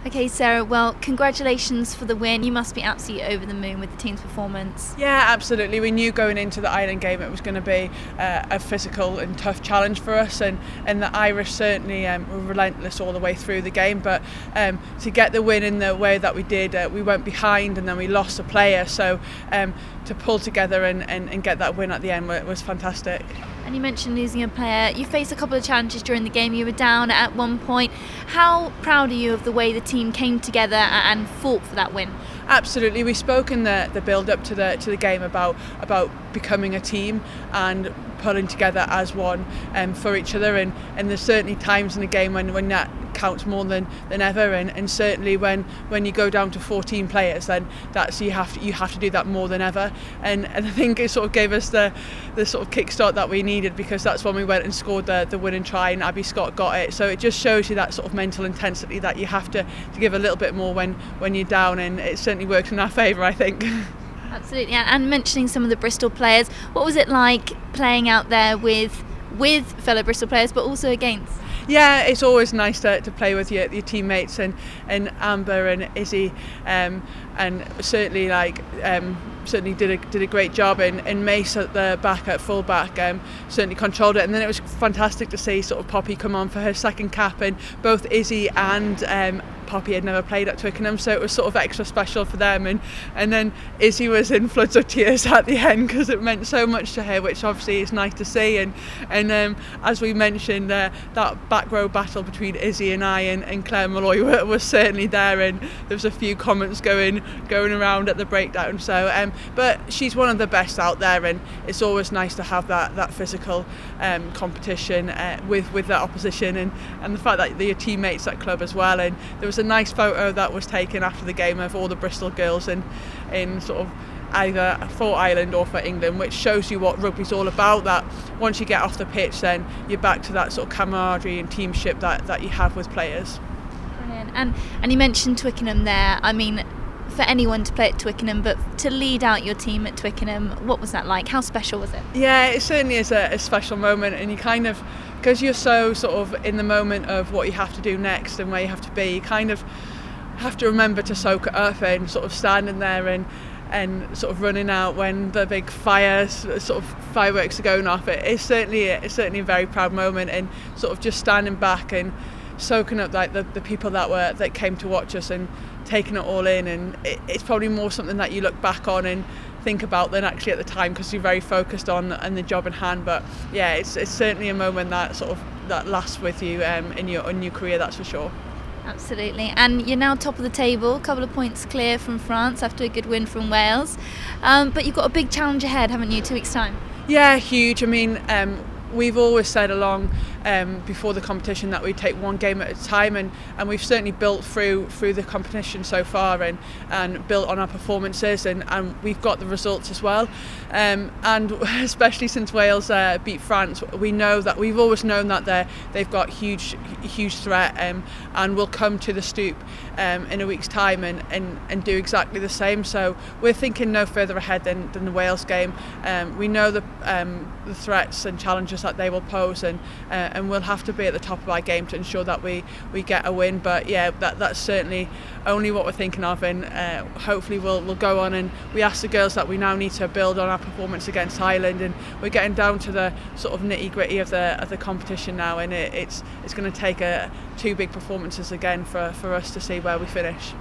Okay, Sarah, well, congratulations for the win. You must be absolutely over the moon with the team's performance. Yeah, absolutely. We knew going into the Ireland game it was going to be a physical and tough challenge for us, and the Irish certainly were relentless all the way through the game. But to get the win in the way that we did, we went behind and then we lost a player. So to pull together and get that win at the end was fantastic. And you mentioned losing a player. You faced a couple of challenges during the game. You were down at one point. How proud are you of the way the team came together and fought for that win? Absolutely. We spoke in the build up to the game about becoming a team and pulling together as one for each other, and there's certainly times in the game when that counts more than ever, and certainly when you go down to 14 players, then that's you have to do that more than ever, and I think it sort of gave us the sort of kickstart that we needed, because that's when we went and scored the winning try and Abby Scott got it. So it just shows you that sort of mental intensity that you have to give a little bit more when you're down, and it certainly worked in our favour, I think. Absolutely. And mentioning some of the Bristol players, what was it like playing out there with fellow Bristol players but also against? Yeah, it's always nice to play with your teammates, and Amber and Izzy, and certainly certainly did a great job, and Mace at the back at full back certainly controlled it, and then it was fantastic to see sort of Poppy come on for her second cap, and both Izzy and Poppy had never played at Twickenham, so it was sort of extra special for them, and then Izzy was in floods of tears at the end because it meant so much to her, which obviously is nice to see, and as we mentioned, that back row battle between Izzy and I and Claire Malloy was certainly there, and there was a few comments going around at the breakdown, so but she's one of the best out there, and it's always nice to have that physical competition with that opposition, and the fact that your teammates at club as well. And there was a nice photo that was taken after the game of all the Bristol girls in sort of either for Ireland or for England, which shows you what rugby's all about, that once you get off the pitch then you're back to that sort of camaraderie and teamship that you have with players. Brilliant. And you mentioned Twickenham there. I mean, for anyone to play at Twickenham, but to lead out your team at Twickenham, what was that like? How special was it? Yeah, it certainly is a special moment, and you kind of, because you're so sort of in the moment of what you have to do next and where you have to be, you kind of have to remember to soak it up, and sort of standing there and sort of running out when the big fireworks are going off. It's certainly a very proud moment, and sort of just standing back and soaking up like the people that came to watch us and taking it all in, and it's probably more something that you look back on and think about than actually at the time, because you're very focused on the job in hand. But yeah, it's certainly a moment that lasts with you in your career, that's for sure. Absolutely. And you're now top of the table, a couple of points clear from France after a good win from Wales, but you've got a big challenge ahead, haven't you, 2 weeks time? Yeah, huge. I mean, we've always said along before the competition that we take one game at a time, and we've certainly built through the competition so far, and built on our performances, and we've got the results as well, and especially since Wales beat France, we know that we've always known that they've got huge threat, and will come to the Stoop in a week's time and do exactly the same. So we're thinking no further ahead than the Wales game. We know the threats and challenges that they will pose, and we'll have to be at the top of our game to ensure that we get a win. But yeah, that's certainly only what we're thinking of, and hopefully we'll go on, and we ask the girls that we now need to build on our performance against Ireland, and we're getting down to the sort of nitty gritty of the competition now, and it's going to take 2 big performances again for us to see where we finish.